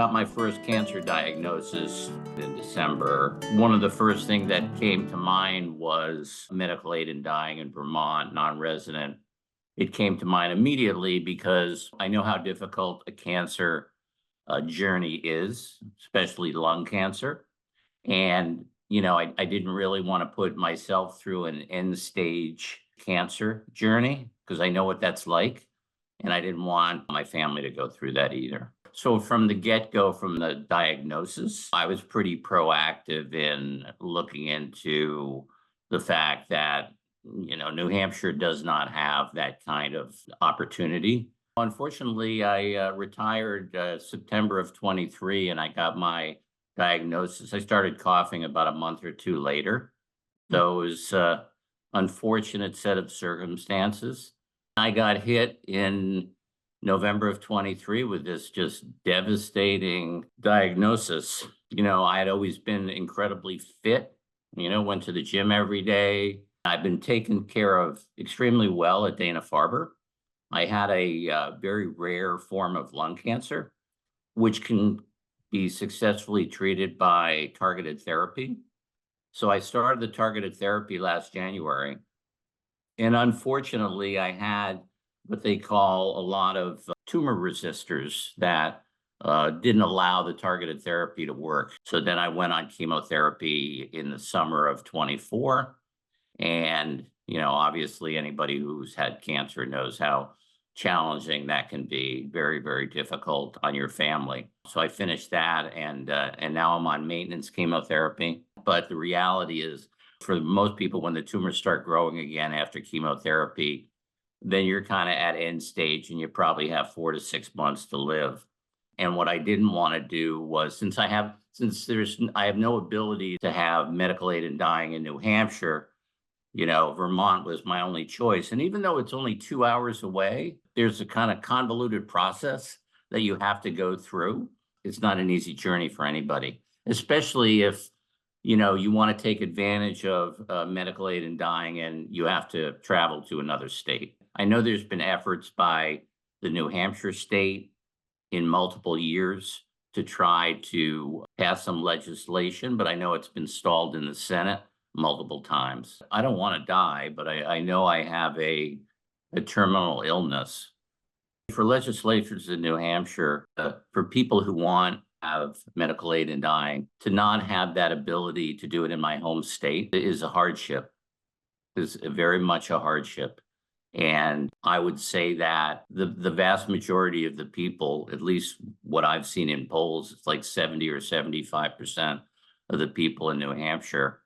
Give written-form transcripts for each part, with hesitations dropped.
got my first cancer diagnosis in December, one of the first things that came to mind was medical aid in dying in Vermont, non-resident. It came to mind immediately because I know how difficult a cancer journey is, especially lung cancer. And, I didn't really want to put myself through an end stage cancer journey because I know what that's like. And I didn't want my family to go through that either. So from the get-go, from the diagnosis, I was pretty proactive in looking into the fact that, New Hampshire does not have that kind of opportunity. Unfortunately, I retired September of 23 and I got my diagnosis. I started coughing about a month or two later. So it was an unfortunate set of circumstances. I got hit in November of 23 with this just devastating diagnosis. I had always been incredibly fit, went to the gym every day. I've been taken care of extremely well at Dana-Farber. I had a very rare form of lung cancer, which can be successfully treated by targeted therapy. So I started the targeted therapy last January. And unfortunately, I had what they call a lot of tumor resistors that didn't allow the targeted therapy to work. So then I went on chemotherapy in the summer of 24. And, obviously anybody who's had cancer knows how challenging that can be, very, very difficult on your family. So I finished that and now I'm on maintenance chemotherapy. But the reality is, for most people, when the tumors start growing again after chemotherapy, then you're kind of at end stage and you probably have 4 to 6 months to live. And what I didn't want to do was, I have no ability to have medical aid in dying in New Hampshire, Vermont was my only choice. And even though it's only 2 hours away, there's a kind of convoluted process that you have to go through. It's not an easy journey for anybody, especially if, you want to take advantage of medical aid in dying and you have to travel to another state. I know there's been efforts by the New Hampshire state in multiple years to try to pass some legislation, but I know it's been stalled in the Senate multiple times. I don't want to die, but I know I have a terminal illness. For legislatures in New Hampshire, for people who want to have medical aid in dying, to not have that ability to do it in my home state is a hardship, is very much a hardship. And I would say that the vast majority of the people, at least what I've seen in polls, it's like 70 or 75% of the people in New Hampshire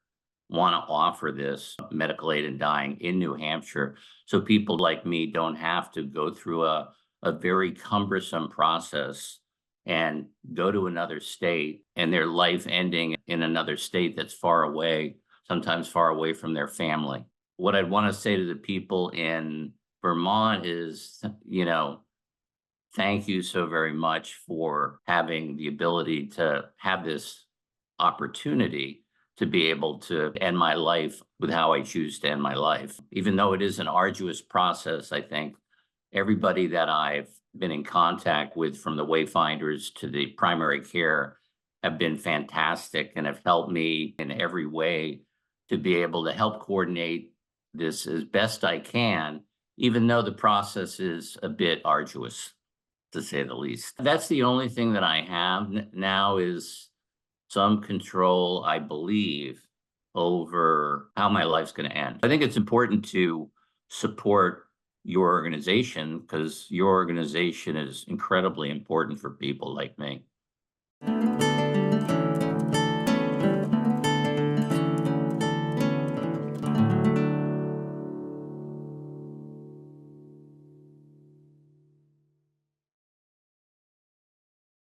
want to offer this medical aid in dying in New Hampshire. So people like me don't have to go through a very cumbersome process and go to another state and their life ending in another state that's far away, sometimes far away from their family. What I'd want to say to the people in Vermont is, thank you so very much for having the ability to have this opportunity to be able to end my life with how I choose to end my life. Even though it is an arduous process, I think everybody that I've been in contact with, from the wayfinders to the primary care, have been fantastic and have helped me in every way to be able to help coordinate this as best I can, even though the process is a bit arduous, to say the least. That's the only thing that I have now, is some control, I believe, over how my life's going to end. I think it's important to support your organization because your organization is incredibly important for people like me.